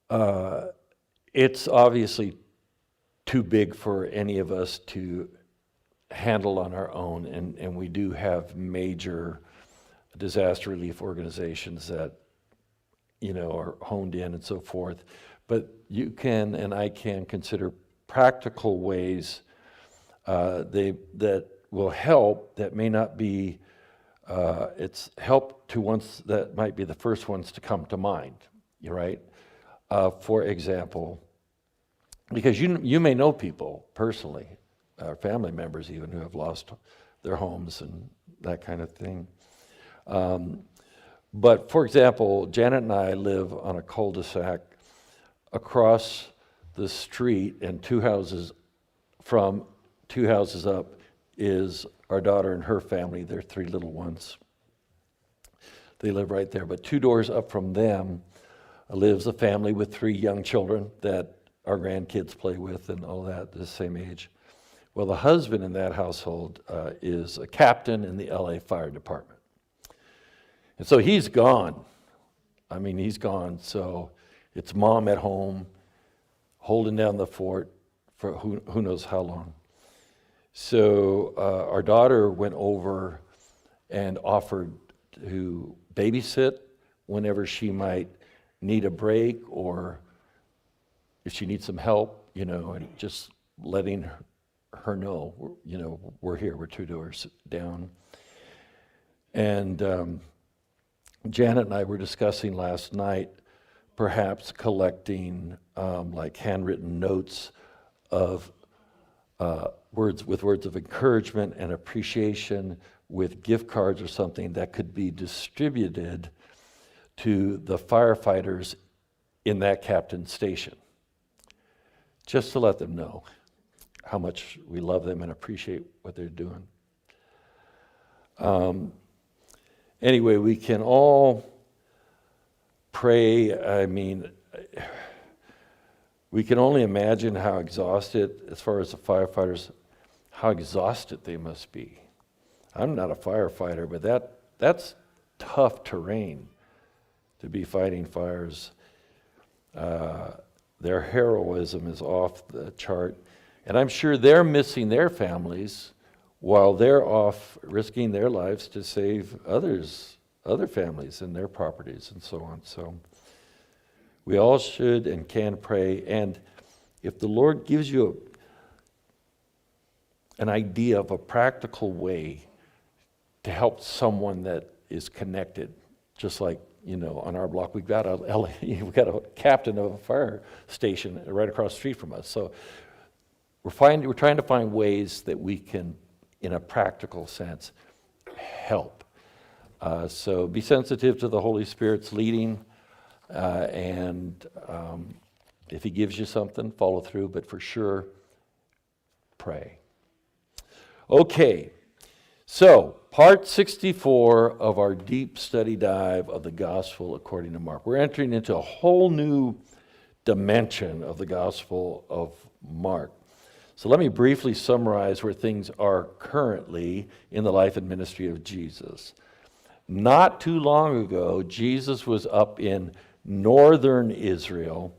It's obviously too big for any of us to handle on our own, and we do have major disaster relief organizations that are honed in and so forth. But you can and I can consider practical ways that will help, that may not be, it's help to ones that might be the first ones to come to mind, right? For example, because you may know people personally, family members even, who have lost their homes and that kind of thing. But for example, Janet and I live on a cul-de-sac. Across the street and two houses up is our daughter and her family, their 3 little ones. They live right there. But 2 doors up from them lives a family with 3 young children that our grandkids play with and all that, the same age. Well, the husband in that household is a captain in the LA Fire Department. And so he's gone. I mean, he's gone. So it's mom at home holding down the fort for who knows how long. So our daughter went over and offered to babysit whenever she might need a break, or if she needs some help, and just letting her know, we're here, we're 2 doors down. And Janet and I were discussing last night perhaps collecting like handwritten notes of words of encouragement and appreciation with gift cards or something that could be distributed to the firefighters in that captain's station, just to let them know how much we love them and appreciate what they're doing. Anyway, we can all pray. I mean, we can only imagine how exhausted, as far as the firefighters, how exhausted they must be. I'm not a firefighter, but that's tough terrain to be fighting fires. Their heroism is off the chart. And I'm sure they're missing their families while they're off risking their lives to save other families and their properties and so on. So we all should and can pray. And if the Lord gives you an idea of a practical way to help someone that is connected, just like, on our block, we've got a captain of a fire station right across the street from us. So we're trying to find ways that we can, in a practical sense, help. So be sensitive to the Holy Spirit's leading, and if He gives you something, follow through, but for sure, pray. Okay, so part 64 of our deep study dive of the Gospel according to Mark. We're entering into a whole new dimension of the Gospel of Mark. So let me briefly summarize where things are currently in the life and ministry of Jesus. Not too long ago, Jesus was up in northern Israel,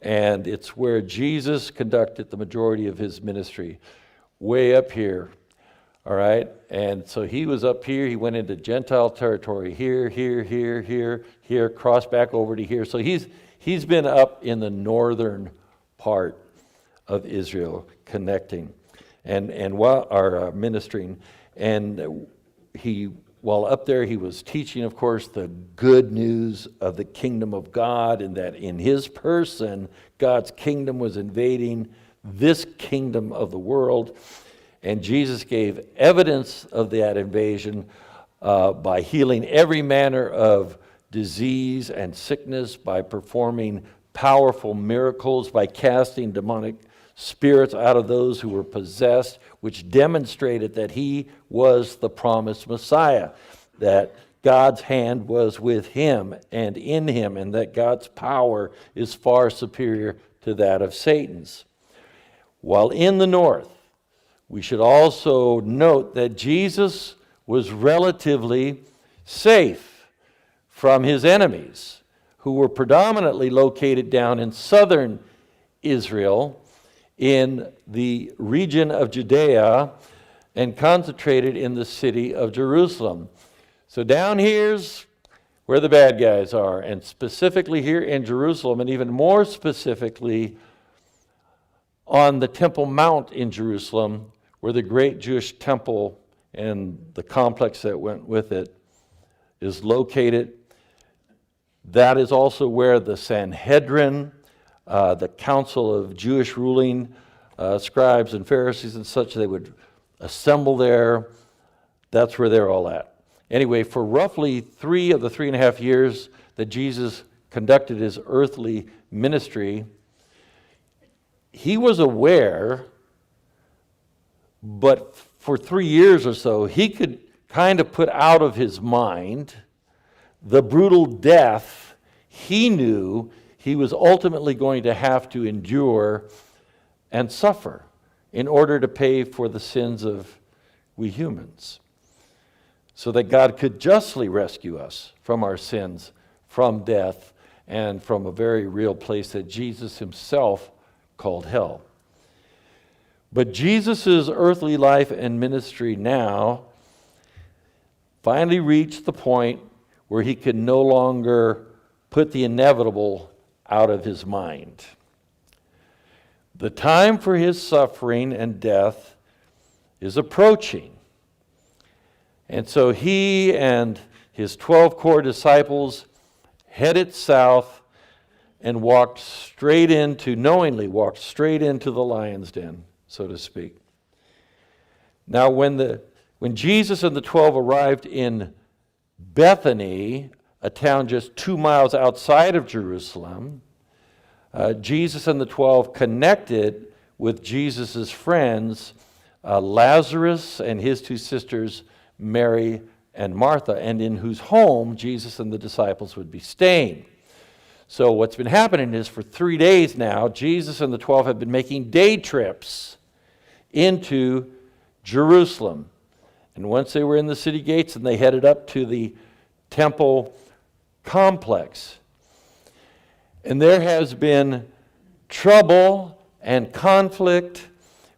and it's where Jesus conducted the majority of his ministry, way up here, all right? And so he was up here, he went into Gentile territory here, crossed back over to here. So he's been up in the northern part of Israel, connecting and while ministering, and while up there he was teaching, of course, the good news of the kingdom of God, and that in his person God's kingdom was invading this kingdom of the world. And Jesus gave evidence of that invasion by healing every manner of disease and sickness, by performing powerful miracles, by casting demonic spirits out of those who were possessed, which demonstrated that he was the promised Messiah, that God's hand was with him and in him, and that God's power is far superior to that of Satan's. While in the north, we should also note that Jesus was relatively safe from his enemies, who were predominantly located down in southern Israel in the region of Judea and concentrated in the city of Jerusalem. So down here's where the bad guys are, and specifically here in Jerusalem, and even more specifically on the Temple Mount in Jerusalem, where the great Jewish temple and the complex that went with it is located. That is also where the Sanhedrin, the council of Jewish ruling scribes and Pharisees and such, they would assemble there. That's where they're all at. Anyway, for roughly 3 of the 3.5 years that Jesus conducted his earthly ministry, he was aware, but for 3 years or so, he could kind of put out of his mind the brutal death he knew he was ultimately going to have to endure and suffer in order to pay for the sins of we humans, so that God could justly rescue us from our sins, from death, and from a very real place that Jesus himself called hell. But Jesus' earthly life and ministry now finally reached the point where he could no longer put the inevitable out of his mind. The time for his suffering and death is approaching. And so he and his 12 core disciples headed south and knowingly walked straight into the lion's den, so to speak. Now, when Jesus and the 12 arrived in Bethany, a town just 2 miles outside of Jerusalem, Jesus and the 12 connected with Jesus' friends, Lazarus and his 2 sisters, Mary and Martha, and in whose home Jesus and the disciples would be staying. So what's been happening is for 3 days now, Jesus and the 12 have been making day trips into Jerusalem. And once they were in the city gates, and they headed up to the temple complex. And there has been trouble and conflict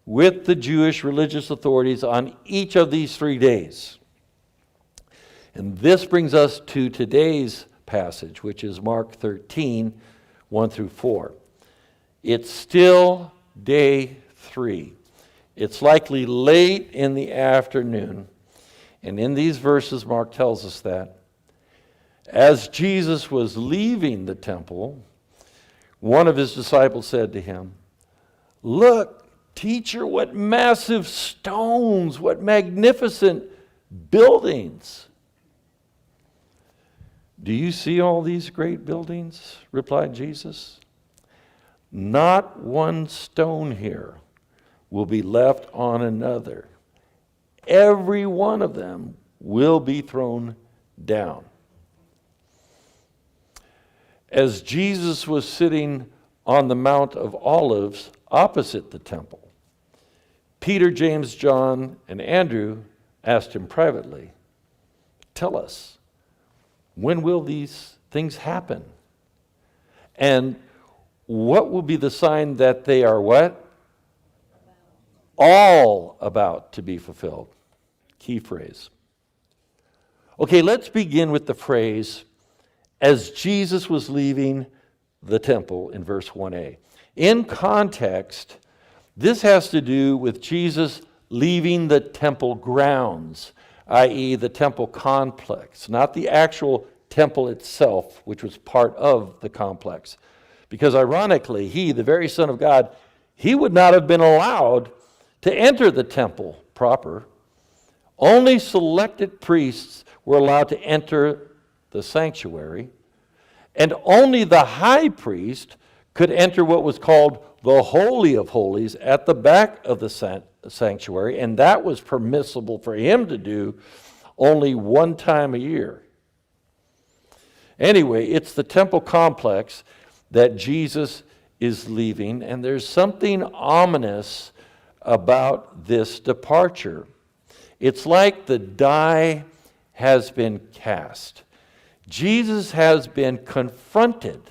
with the Jewish religious authorities on each of these 3 days. And this brings us to today's passage, which is Mark 13, 1 through 4. It's still day 3. It's likely late in the afternoon. And in these verses, Mark tells us that as Jesus was leaving the temple, one of his disciples said to him, "Look, teacher, what massive stones, what magnificent buildings." "Do you see all these great buildings?" replied Jesus. "Not one stone here will be left on another. Every one of them will be thrown down." As Jesus was sitting on the Mount of Olives opposite the temple, Peter, James, John, and Andrew asked him privately, "Tell us, when will these things happen? And what will be the sign that they are" what? "All about to be fulfilled." Key phrase. Okay, let's begin with the phrase, "as Jesus was leaving the temple," in verse 1a. In context, this has to do with Jesus leaving the temple grounds, i.e. the temple complex, not the actual temple itself, which was part of the complex. Because ironically, he, the very Son of God, he would not have been allowed to enter the temple proper. Only selected priests were allowed to enter the sanctuary, and only the high priest could enter what was called the Holy of Holies at the back of the sanctuary, and that was permissible for him to do only one time a year. Anyway, it's the temple complex that Jesus is leaving, and there's something ominous about this departure. It's like the die has been cast. Jesus has been confronted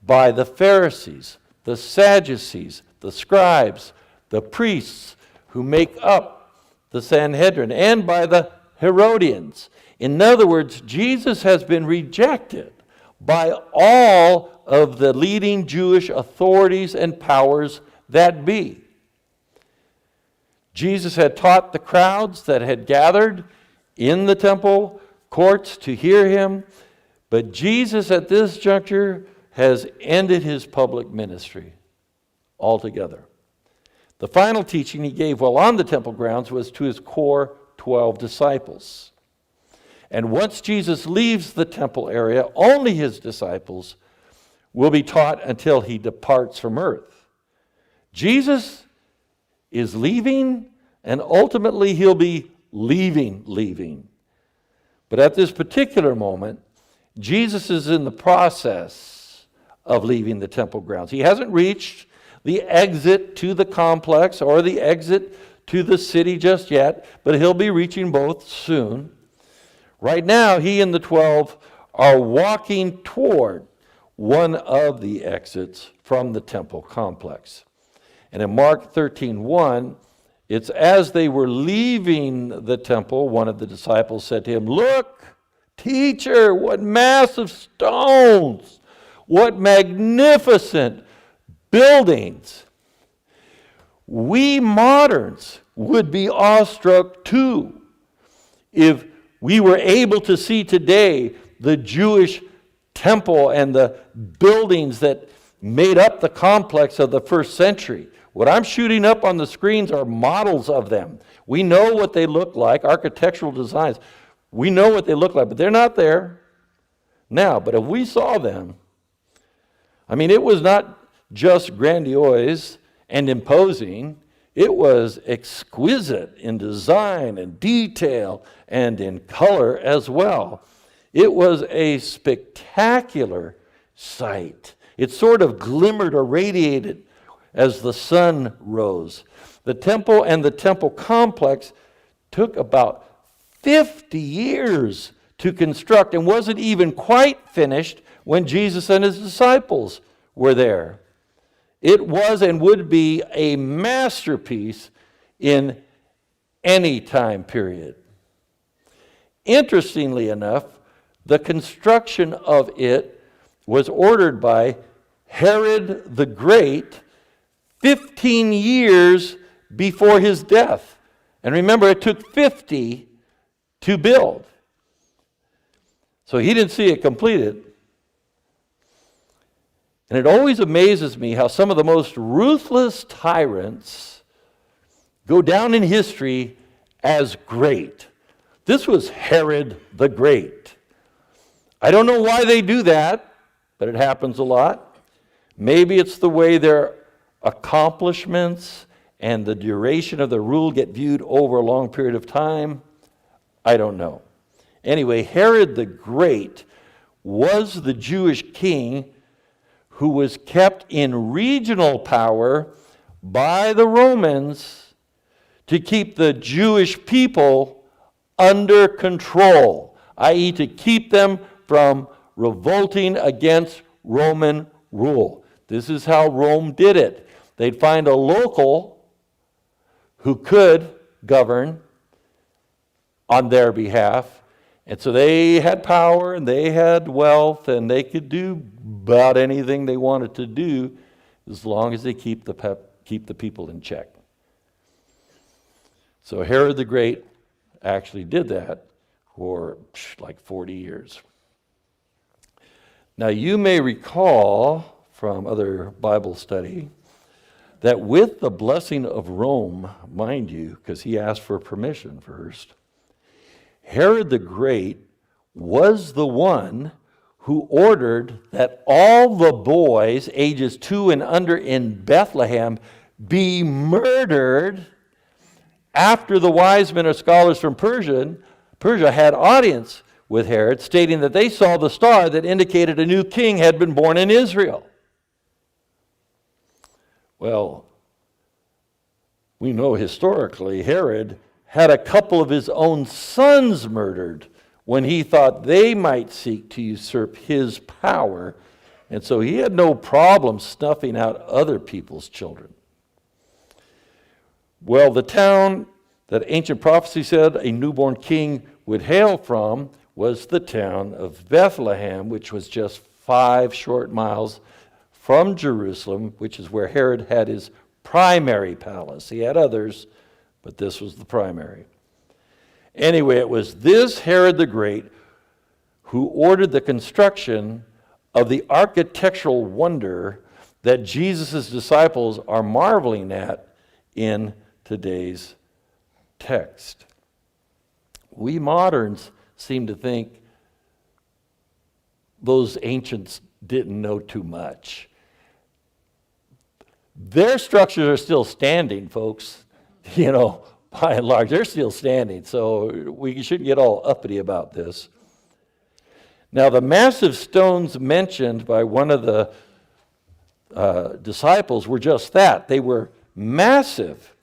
by the Pharisees, the Sadducees, the scribes, the priests who make up the Sanhedrin, and by the Herodians. In other words, Jesus has been rejected by all of the leading Jewish authorities and powers that be. Jesus had taught the crowds that had gathered in the temple courts to hear him, but Jesus at this juncture has ended his public ministry altogether. The final teaching he gave while on the temple grounds was to his core 12 disciples. And once Jesus leaves the temple area, only his disciples will be taught until he departs from earth. Jesus is leaving, and ultimately he'll be leaving. But at this particular moment, Jesus is in the process of leaving the temple grounds. He hasn't reached the exit to the complex or the exit to the city just yet, but he'll be reaching both soon. Right now, he and the 12 are walking toward one of the exits from the temple complex. And in Mark 13:1, it's as they were leaving the temple, one of the disciples said to him, "Look, teacher, what massive stones, what magnificent buildings. We moderns would be awestruck too if we were able to see today the Jewish temple and the buildings that made up the complex of the first century. What I'm shooting up on the screens are models of them. We know what they look like, architectural designs. We know what they look like, but they're not there now. But if we saw them, I mean, it was not just grandiose and imposing. It was exquisite in design and detail and in color as well. It was a spectacular sight. It sort of glimmered or radiated as the sun rose. The temple and the temple complex took about 50 years to construct and wasn't even quite finished when Jesus and his disciples were there. It was and would be a masterpiece in any time period. Interestingly enough, the construction of it was ordered by Herod the Great 15 years before his death. And remember, it took 50 to build. So he didn't see it completed. And it always amazes me how some of the most ruthless tyrants go down in history as great. This was Herod the Great. I don't know why they do that, but it happens a lot. Maybe it's the way their accomplishments and the duration of the rule get viewed over a long period of time. I don't know. Anyway, Herod the Great was the Jewish king who was kept in regional power by the Romans to keep the Jewish people under control, i.e. to keep them from revolting against Roman rule. This is how Rome did it. They'd find a local who could govern on their behalf. And so they had power and they had wealth and they could do about anything they wanted to do as long as they keep the people in check. So Herod the Great actually did that for like 40 years. Now you may recall from other Bible study that with the blessing of Rome, mind you, because he asked for permission first, Herod the Great was the one who ordered that all the boys ages 2 and under in Bethlehem be murdered after the wise men or scholars from Persia had audience with Herod, stating that they saw the star that indicated a new king had been born in Israel. Well, we know historically Herod had a couple of his own sons murdered when he thought they might seek to usurp his power. And so he had no problem snuffing out other people's children. Well, the town that ancient prophecy said a newborn king would hail from was the town of Bethlehem, which was just 5 short miles from Jerusalem, which is where Herod had his primary palace. He had others, but this was the primary. Anyway, it was this Herod the Great who ordered the construction of the architectural wonder that Jesus' disciples are marveling at in today's text. We moderns seem to think those ancients didn't know too much. Their structures are still standing, folks. By and large, they're still standing, so we shouldn't get all uppity about this. Now, the massive stones mentioned by one of the disciples were just that. They were massive.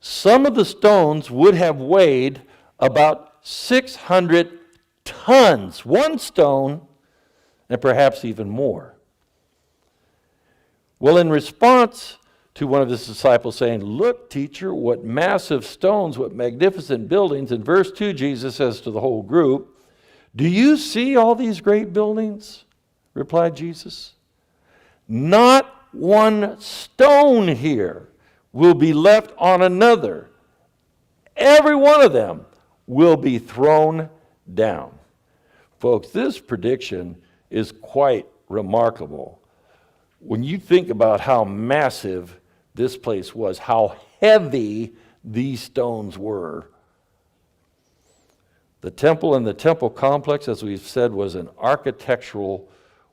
Some of the stones would have weighed about 600 tons, one stone, and perhaps even more. Well, in response to one of his disciples saying, "Look, teacher, what massive stones, what magnificent buildings," in verse 2, Jesus says to the whole group, "Do you see all these great buildings?" replied Jesus. "Not one stone here will be left on another. Every one of them will be thrown down." Folks, this prediction is quite remarkable. When you think about how massive this place was, how heavy these stones were. The temple and the temple complex, as we've said, was an architectural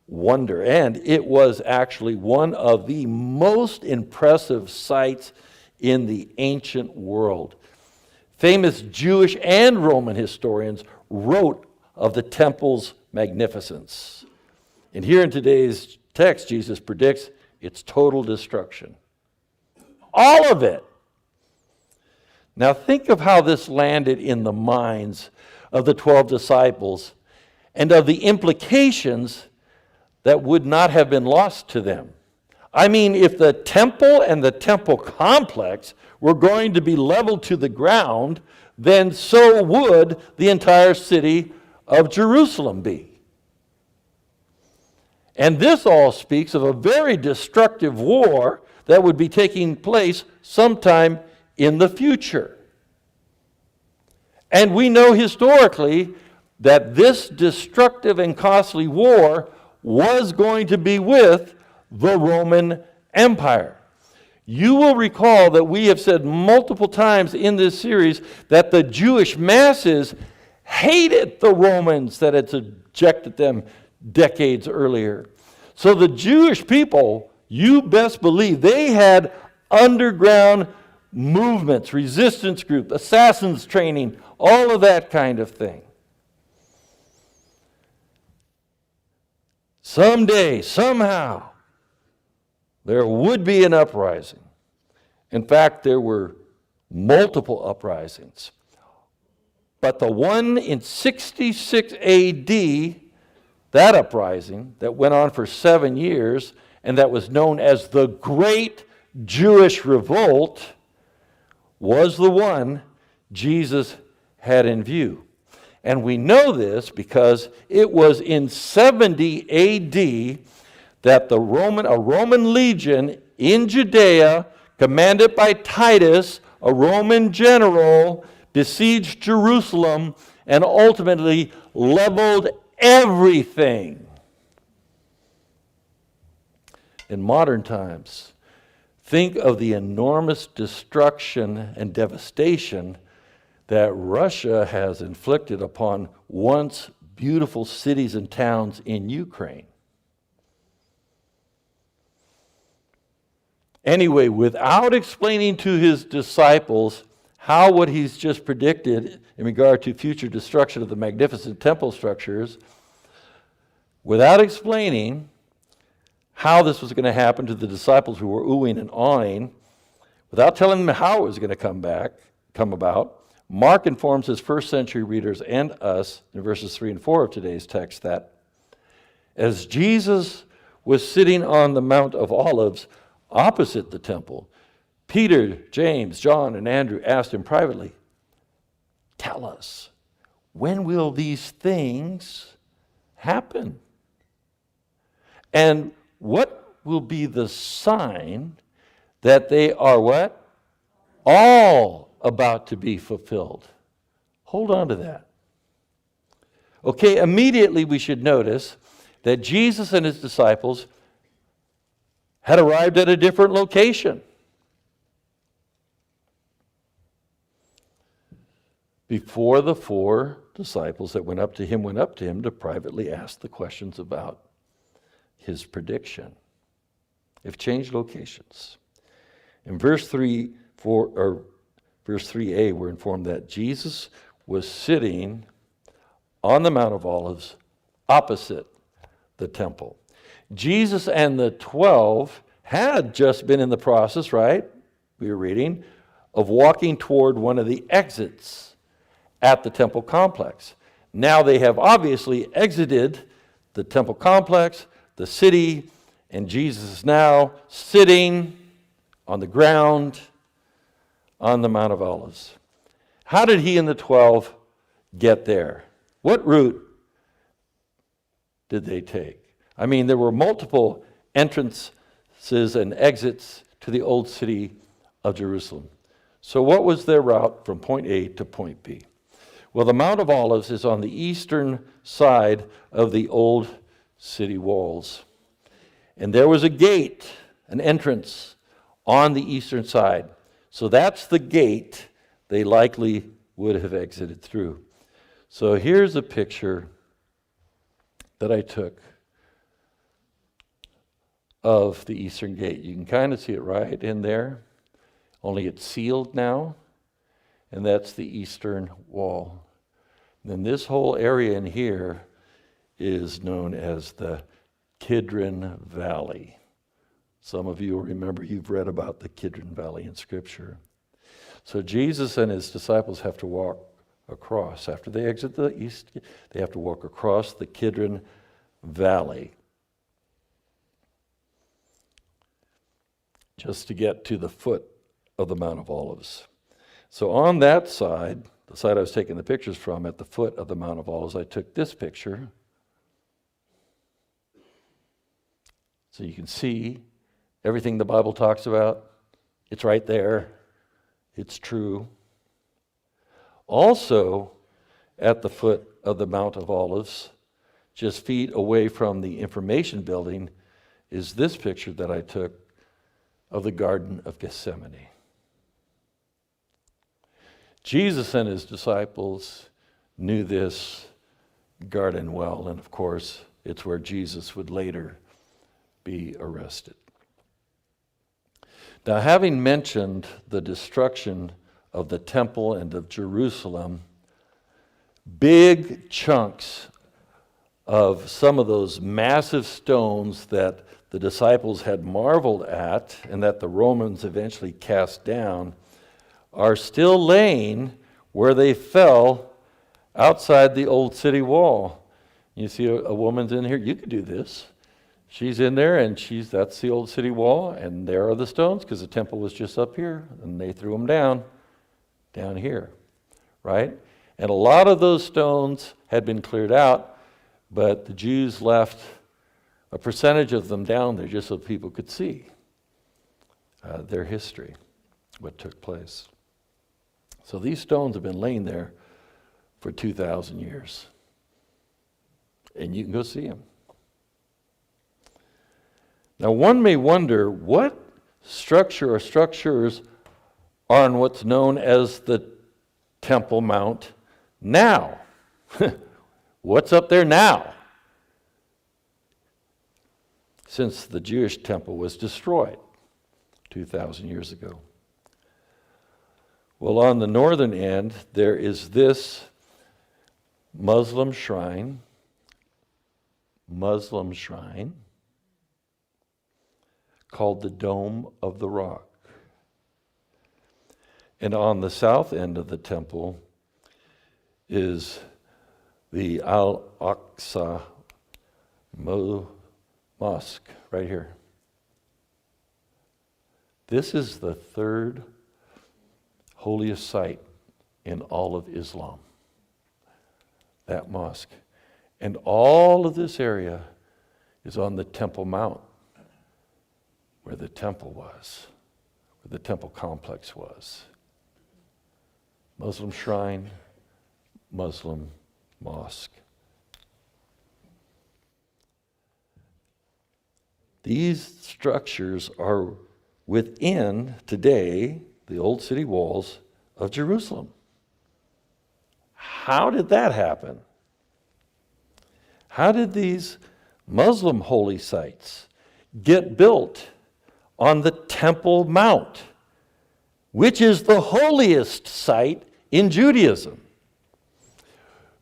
wonder, and it was actually one of the most impressive sights in the ancient world. Famous Jewish and Roman historians wrote of the temple's magnificence. And here in today's text, Jesus predicts its total destruction. All of it. Now think of how this landed in the minds of the 12 disciples and of the implications that would not have been lost to them. I mean, if the temple and the temple complex were going to be leveled to the ground, then so would the entire city of Jerusalem be. And this all speaks of a very destructive war that would be taking place sometime in the future. And we know historically that this destructive and costly war was going to be with the Roman Empire. You will recall that we have said multiple times in this series that the Jewish masses hated the Romans that had subjected them decades earlier. So the Jewish people, you best believe, they had underground movements, resistance groups, assassins training, all of that kind of thing. Someday, somehow, there would be an uprising. In fact, there were multiple uprisings. But the one in 66 AD, that uprising that went on for 7 years and that was known as the Great Jewish Revolt, was the one Jesus had in view. And we know this because it was in 70 AD that a Roman legion in Judea, commanded by Titus, a Roman general, besieged Jerusalem and ultimately leveled everything. In modern times, think of the enormous destruction and devastation that Russia has inflicted upon once beautiful cities and towns in Ukraine. Anyway, without explaining to his disciples how what he's just predicted in regard to future destruction of the magnificent temple structures, without explaining how this was going to happen to the disciples who were oohing and awing, without telling them how it was going to come about, Mark informs his first century readers and us in verses 3 and 4 of today's text that as Jesus was sitting on the Mount of Olives opposite the temple, Peter, James, John, and Andrew asked him privately, "Tell us, when will these things happen? And what will be the sign that they are what? All about to be fulfilled?" Hold on to that. Okay, immediately we should notice that Jesus and his disciples had arrived at a different location. Before the 4 disciples that went up to him to privately ask the questions about his prediction. They've changed locations. In verse 3a, we're informed that Jesus was sitting on the Mount of Olives opposite the temple. Jesus and the 12 had just been in the process, right? We were reading, of walking toward one of the exits at the temple complex. Now they have obviously exited the temple complex, the city, and Jesus is now sitting on the ground on the Mount of Olives. How did he and the 12 get there? What route did they take? I mean, there were multiple entrances and exits to the old city of Jerusalem. So what was their route from point A to point B? Well, the Mount of Olives is on the eastern side of the old city walls. And there was a gate, an entrance on the eastern side. So that's the gate they likely would have exited through. So here's a picture that I took of the eastern gate. You can kind of see it right in there, only it's sealed now, and that's the eastern wall. And then this whole area in here is known as the Kidron Valley. Some of you will remember you've read about the Kidron Valley in Scripture. So Jesus and his disciples have to walk across. After they exit the east, they have to walk across the Kidron Valley just to get to the foot of the Mount of Olives. So on that side, the side I was taking the pictures from, at the foot of the Mount of Olives, I took this picture. So you can see everything the Bible talks about. It's right there. It's true. Also, at the foot of the Mount of Olives, just feet away from the information building, is this picture that I took of the Garden of Gethsemane. Jesus and his disciples knew this garden well, and of course, it's where Jesus would later be arrested. Now, having mentioned the destruction of the temple and of Jerusalem, big chunks of some of those massive stones that the disciples had marveled at and that the Romans eventually cast down are still laying where they fell outside the old city wall. You see a woman's in here, you could do this. She's in there and that's the old city wall, and there are the stones because the temple was just up here and they threw them down here, right? And a lot of those stones had been cleared out, but the Jews left a percentage of them down there just so people could see their history, what took place. So these stones have been laying there for 2,000 years. And you can go see them. Now one may wonder what structure or structures are on what's known as the Temple Mount now. What's up there now? Since the Jewish temple was destroyed 2,000 years ago. Well, on the northern end, there is this Muslim shrine called the Dome of the Rock. And on the south end of the temple is the Al-Aqsa Mosque, right here. This is the third holiest site in all of Islam, that mosque. And all of this area is on the Temple Mount, where the temple was, where the temple complex was. Muslim shrine, Muslim mosque. These structures are within, today, the old city walls of Jerusalem. How did that happen? How did these Muslim holy sites get built on the Temple Mount, which is the holiest site in Judaism?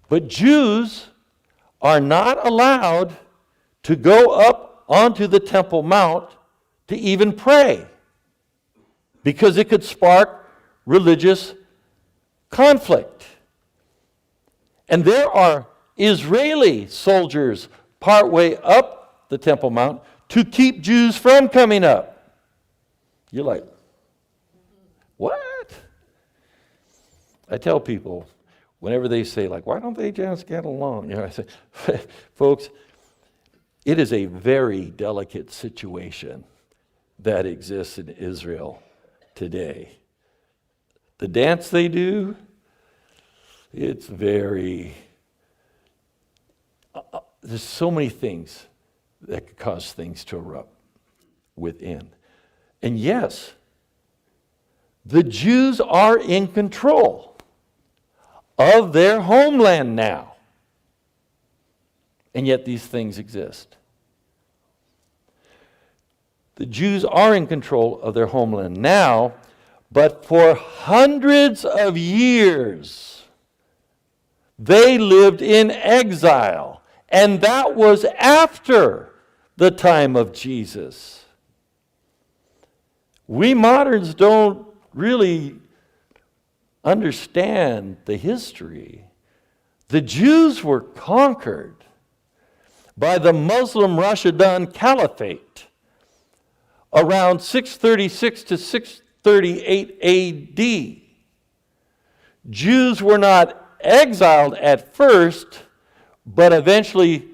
But Jews are not allowed to go up onto the Temple Mount to even pray, because it could spark religious conflict. And there are Israeli soldiers partway up the Temple Mount to keep Jews from coming up. You're like, what? I tell people, whenever they say, like, why don't they just get along? I say, folks, it is a very delicate situation that exists in Israel today. The dance they do, it's very, there's so many things that could cause things to erupt within. And yes, the Jews are in control of their homeland now. And yet these things exist. The Jews are in control of their homeland now, but for hundreds of years, they lived in exile. And that was after the time of Jesus. We moderns don't really understand the history. The Jews were conquered by the Muslim Rashidun Caliphate around 636 to 638 AD. Jews were not exiled at first, but eventually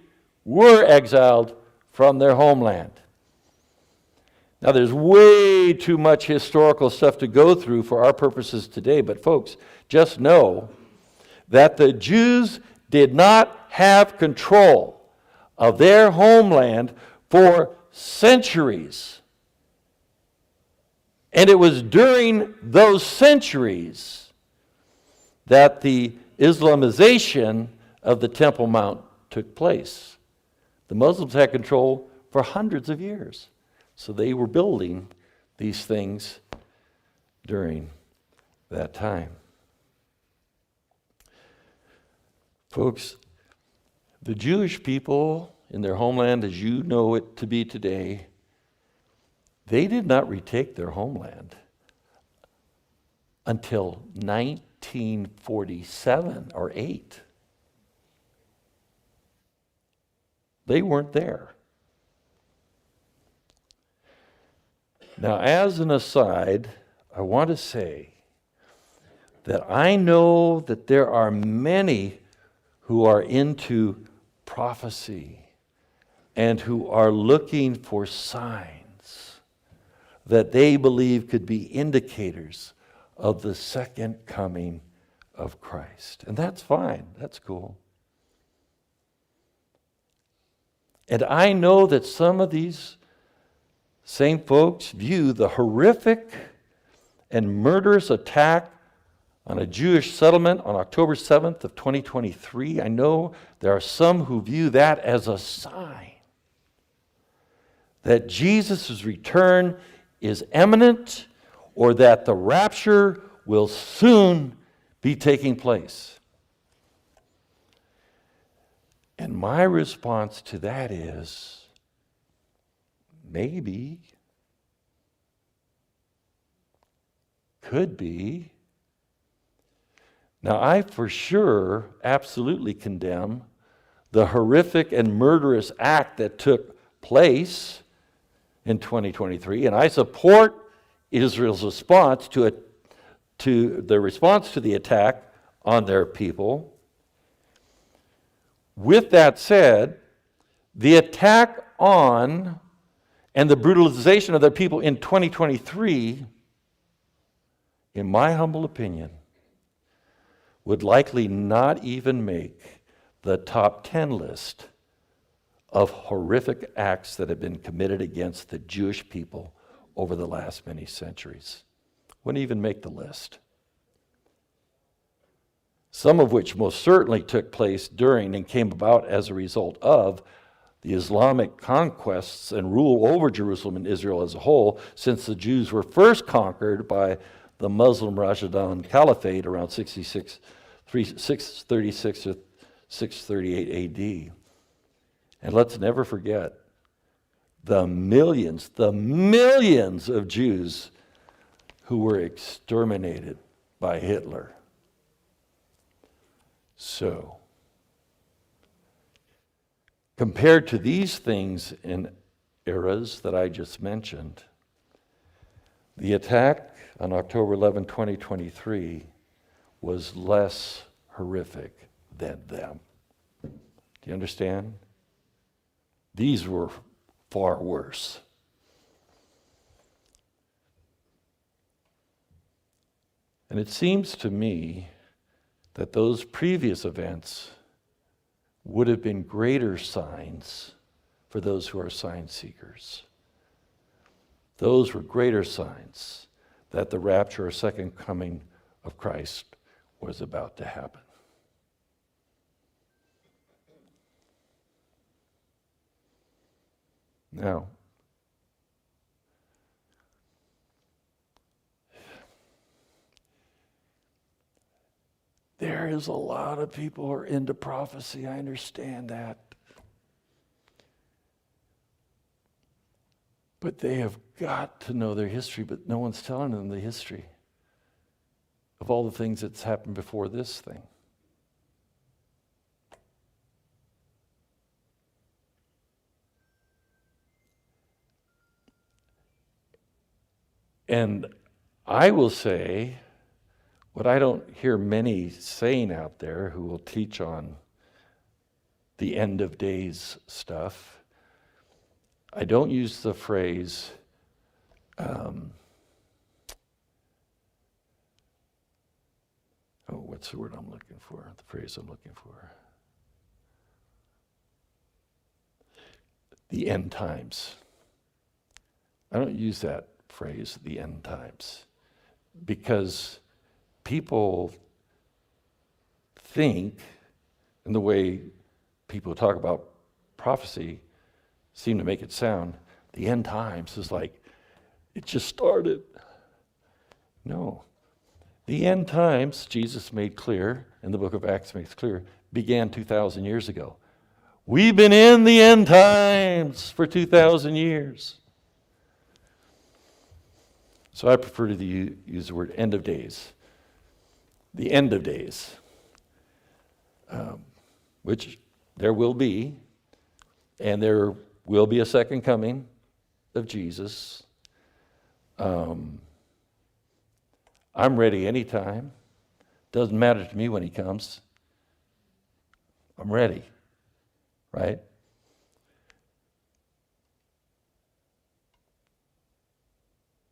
were exiled from their homeland. Now, there's way too much historical stuff to go through for our purposes today, but folks, just know that the Jews did not have control of their homeland for centuries. And it was during those centuries that the Islamization of the Temple Mount took place. The Muslims had control for hundreds of years. So they were building these things during that time. Folks, the Jewish people in their homeland, as you know it to be today, they did not retake their homeland until 1947 or 8. They weren't there. Now, as an aside, I want to say that I know that there are many who are into prophecy and who are looking for signs that they believe could be indicators of the second coming of Christ. And that's fine. That's cool. And I know that some of these same folks view the horrific and murderous attack on a Jewish settlement on October 7th of 2023. I know there are some who view that as a sign that Jesus' return is imminent, or that the rapture will soon be taking place. And my response to that is, maybe. Could be. Now, I for sure absolutely condemn the horrific and murderous act that took place in 2023, and I support Israel's response to the attack on their people. With that said, the attack on and the brutalization of their people in 2023, in my humble opinion, would likely not even make the top 10 list of horrific acts that have been committed against the Jewish people over the last many centuries. Wouldn't even make the list. Some of which most certainly took place during and came about as a result of the Islamic conquests and rule over Jerusalem and Israel as a whole, since the Jews were first conquered by the Muslim Rashidun Caliphate around 636 to 638 AD. And let's never forget the millions of Jews who were exterminated by Hitler. So, compared to these things in eras that I just mentioned, the attack on October 11, 2023 was less horrific than them. Do you understand? These were far worse. And it seems to me that those previous events would have been greater signs for those who are sign seekers. Those were greater signs that the rapture or second coming of Christ was about to happen. Now, there is a lot of people who are into prophecy. I understand that. But they have got to know their history, but no one's telling them the history of all the things that's happened before this thing. And I will say, what I don't hear many saying out there who will teach on the end of days stuff, I don't use the phrase, what's the word I'm looking for? The phrase I'm looking for. The end times. I don't use that phrase, the end times, because people think, and the way people talk about prophecy seem to make it sound, the end times is like, it just started. No. The end times, Jesus made clear, and the book of Acts makes clear, began 2,000 years ago. We've been in the end times for 2,000 years. So I prefer to use the word end of days. The end of days, which there will be, and there will be a second coming of Jesus. I'm ready anytime. Doesn't matter to me when he comes. I'm ready, right?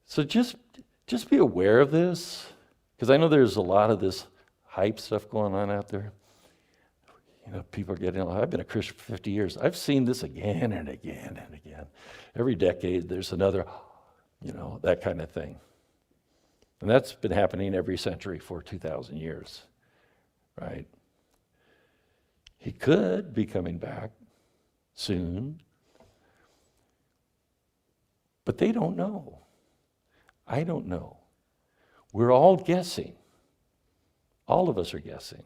So just be aware of this, because I know there's a lot of this hype stuff going on out there. You know, people are getting, I've been a Christian for 50 years. I've seen this again and again and again. Every decade there's another, that kind of thing. And that's been happening every century for 2,000 years, right? He could be coming back soon, but they don't know. I don't know. We're all guessing. All of us are guessing,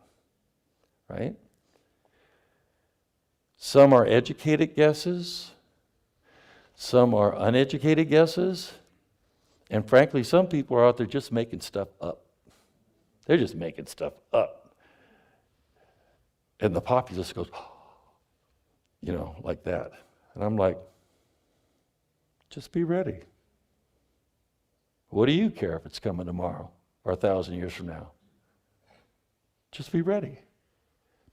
right? Some are educated guesses. Some are uneducated guesses. And frankly, some people are out there just making stuff up. They're just making stuff up. And the populace goes, like that. And I'm like, just be ready. What do you care if it's coming tomorrow or 1,000 years from now? Just be ready.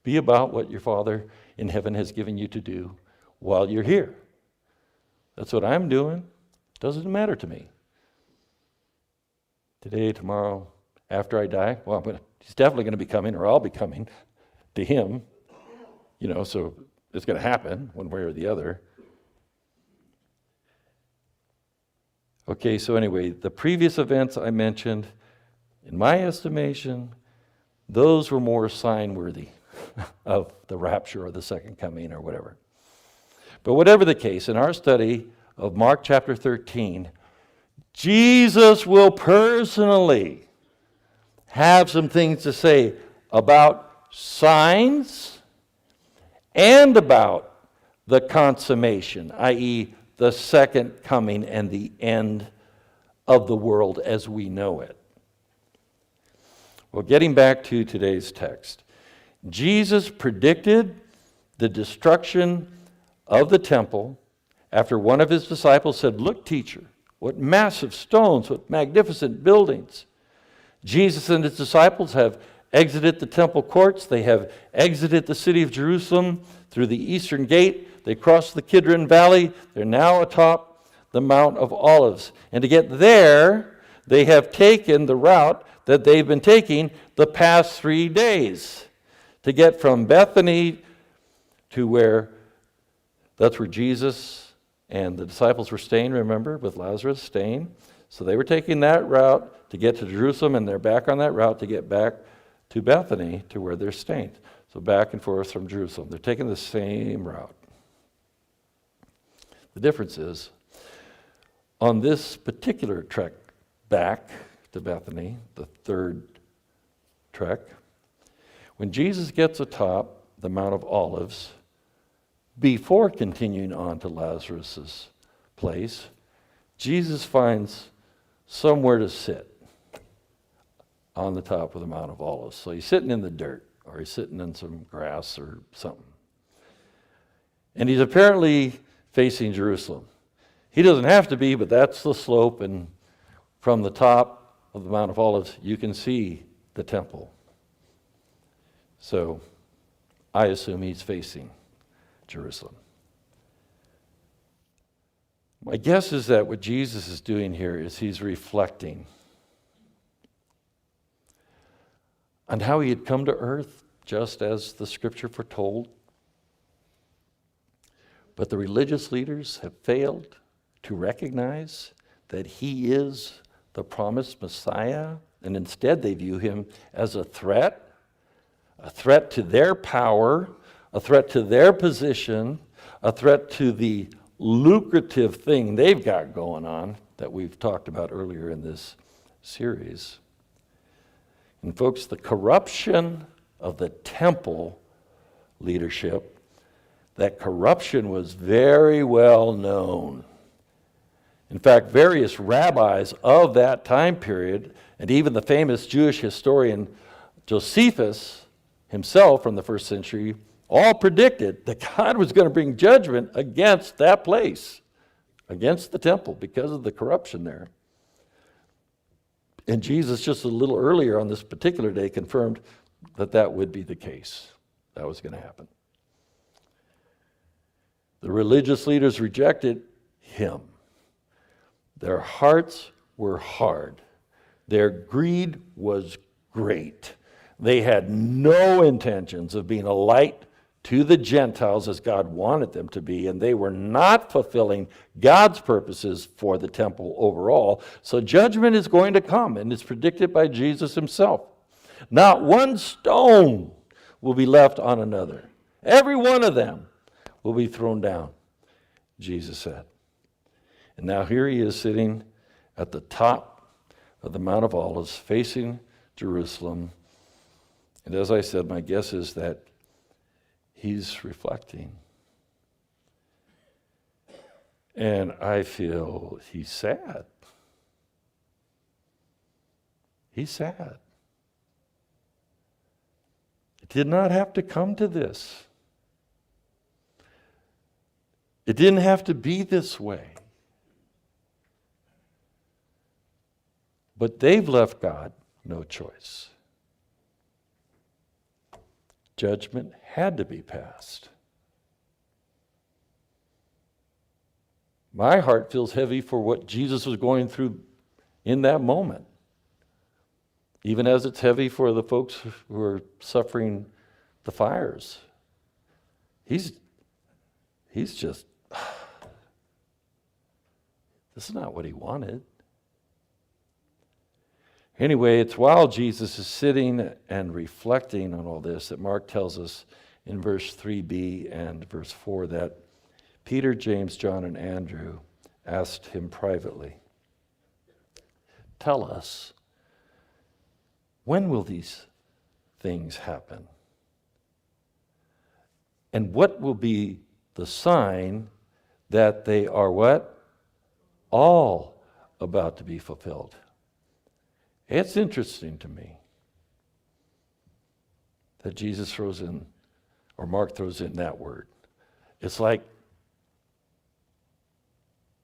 Be about what your Father in heaven has given you to do while you're here. That's what I'm doing. Doesn't matter to me. Today, tomorrow, after I die, he's definitely going to be coming, or I'll be coming to him. So it's going to happen one way or the other. Okay, so anyway, the previous events I mentioned, in my estimation, those were more sign-worthy of the rapture or the second coming or whatever. But whatever the case, in our study of Mark chapter 13, Jesus will personally have some things to say about signs and about the consummation, i.e., the second coming and the end of the world as we know it. Well, getting back to today's text, Jesus predicted the destruction of the temple after one of his disciples said, "Look, teacher, what massive stones, what magnificent buildings." Jesus and his disciples have exited the temple courts. They have exited the city of Jerusalem through the eastern gate. They crossed the Kidron Valley. They're now atop the Mount of Olives. And to get there, they have taken the route that they've been taking the past 3 days to get from Bethany to that's where Jesus and the disciples were staying, remember, with Lazarus staying. So they were taking that route to get to Jerusalem, and they're back on that route to get back to Bethany to where they're staying. So back and forth from Jerusalem. They're taking the same route. The difference is, on this particular trek back to Bethany, the third trek, when Jesus gets atop the Mount of Olives, before continuing on to Lazarus' place, Jesus finds somewhere to sit on the top of the Mount of Olives. So he's sitting in the dirt, or he's sitting in some grass or something. And he's apparently facing Jerusalem. He doesn't have to be, but that's the slope, and from the top of the Mount of Olives, you can see the temple. So I assume he's facing Jerusalem. My guess is that what Jesus is doing here is he's reflecting on how he had come to earth, just as the scripture foretold. But the religious leaders have failed to recognize that he is the promised Messiah, and instead they view him as a threat to their power, a threat to their position, a threat to the lucrative thing they've got going on that we've talked about earlier in this series. And folks, the corruption of the temple leadership, that corruption was very well known. In fact, various rabbis of that time period, and even the famous Jewish historian Josephus himself from the first century, all predicted that God was going to bring judgment against that place, against the temple, because of the corruption there. And Jesus, just a little earlier on this particular day, confirmed that that would be the case. That was going to happen. The religious leaders rejected him. Their hearts were hard. Their greed was great. They had no intentions of being a light to the Gentiles as God wanted them to be, and they were not fulfilling God's purposes for the temple overall. So judgment is going to come, and it's predicted by Jesus himself. Not one stone will be left on another. Every one of them will be thrown down, Jesus said. And now here he is sitting at the top of the Mount of Olives, facing Jerusalem. And as I said, my guess is that he's reflecting. And I feel he's sad. He's sad. It did not have to come to this. It didn't have to be this way. But they've left God no choice. Judgment had to be passed. My heart feels heavy for what Jesus was going through in that moment. Even as it's heavy for the folks who are suffering the fires. He's just, this is not what he wanted. Anyway, it's while Jesus is sitting and reflecting on all this that Mark tells us in verse 3b and verse 4 that Peter, James, John, and Andrew asked him privately, "Tell us, when will these things happen? And what will be the sign that they are what? All about to be fulfilled?" It's interesting to me that Jesus throws in, or Mark throws in that word. It's like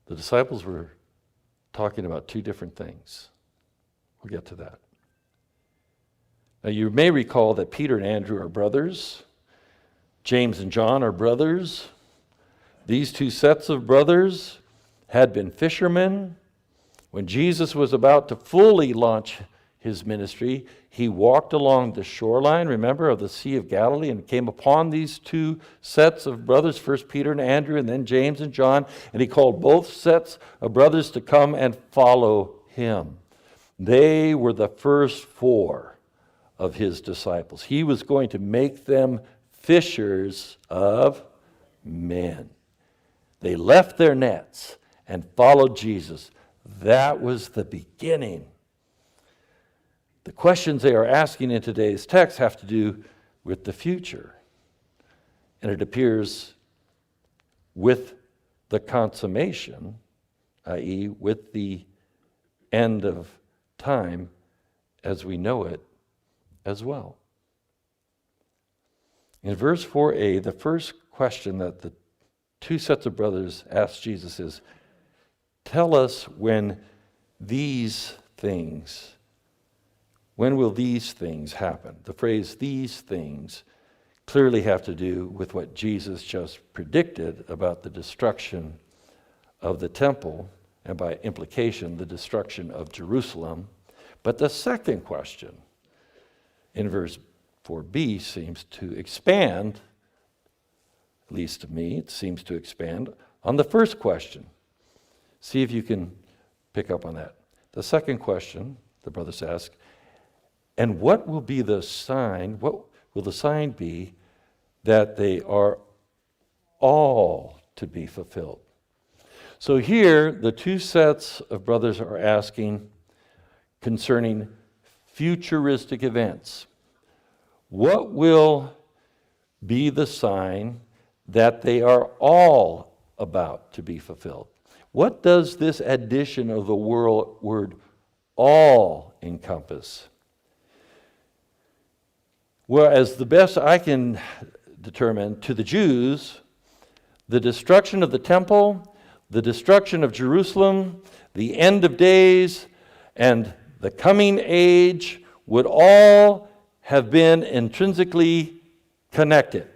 the disciples were talking about two different things. We'll get to that. Now, you may recall that Peter and Andrew are brothers. James and John are brothers. These two sets of brothers had been fishermen. When Jesus was about to fully launch his ministry, he walked along the shoreline, remember, of the Sea of Galilee and came upon these two sets of brothers, first Peter and Andrew and then James and John, and he called both sets of brothers to come and follow him. They were the first four of his disciples. He was going to make them fishers of men. They left their nets and followed Jesus. That was the beginning. The questions they are asking in today's text have to do with the future. And it appears with the consummation, i.e., with the end of time as we know it as well. In verse 4a, the first question that the two sets of brothers ask Jesus is, "Tell us when will these things happen?" The phrase "these things" clearly have to do with what Jesus just predicted about the destruction of the temple, and by implication, the destruction of Jerusalem. But the second question in verse 4b seems to expand, at least to me, it seems to expand on the first question. See if you can pick up on that. The second question, the brothers ask, "And what will be the sign, what will the sign be that they are all to be fulfilled?" So here, the two sets of brothers are asking concerning futuristic events. What will be the sign that they are all about to be fulfilled? What does this addition of the word all encompass? Well, as the best I can determine, to the Jews, the destruction of the temple, the destruction of Jerusalem, the end of days, and the coming age would all have been intrinsically connected.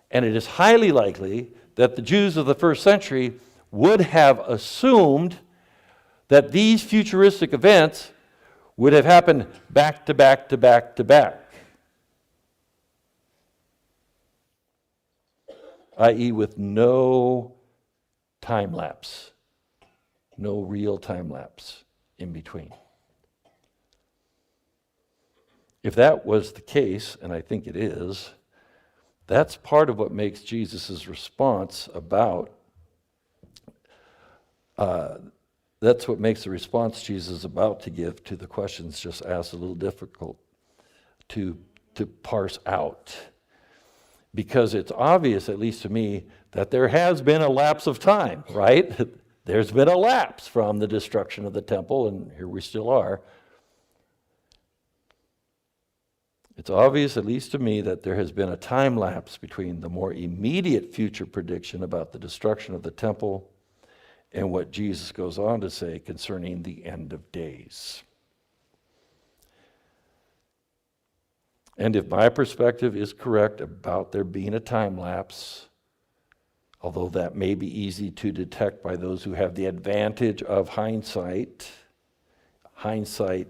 And it is highly likely that the Jews of the first century would have assumed that these futuristic events would have happened back to back to back to back, i.e. with no time lapse, no real time lapse in between. If that was the case, and I think it is, that's part of what makes Jesus' response that's what makes the response Jesus is about to give to the questions just asked a little difficult to parse out. Because it's obvious, at least to me, that there has been a lapse of time, right? There's been a lapse from the destruction of the temple, and here we still are. It's obvious, at least to me, that there has been a time lapse between the more immediate future prediction about the destruction of the temple and what Jesus goes on to say concerning the end of days. And if my perspective is correct about there being a time lapse, although that may be easy to detect by those who have the advantage of hindsight, hindsight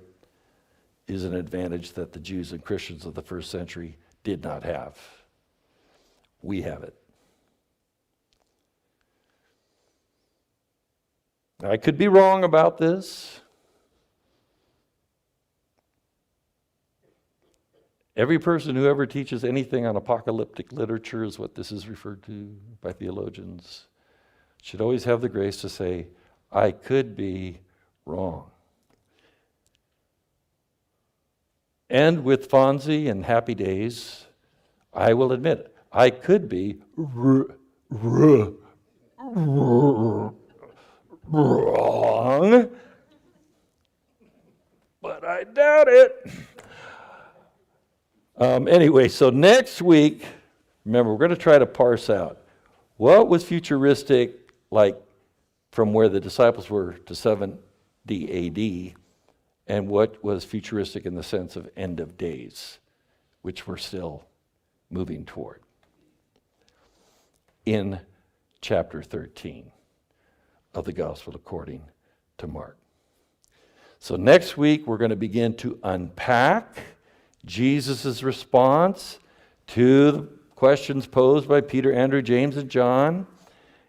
is an advantage that the Jews and Christians of the first century did not have. We have it. I could be wrong about this. Every person who ever teaches anything on apocalyptic literature, is what this is referred to by theologians, should always have the grace to say, I could be wrong. And with Fonzie and Happy Days, I will admit, I could be wrong, but I doubt it. Anyway, so next week, remember, we're going to try to parse out what was futuristic, like from where the disciples were to 70 AD, and what was futuristic in the sense of end of days, which we're still moving toward in chapter 13 of the Gospel according to Mark. So next week, we're going to begin to unpack Jesus' response to the questions posed by Peter, Andrew, James, and John.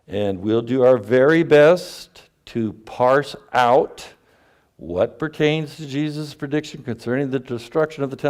And we'll do our very best to parse out what pertains to Jesus' prediction concerning the destruction of the temple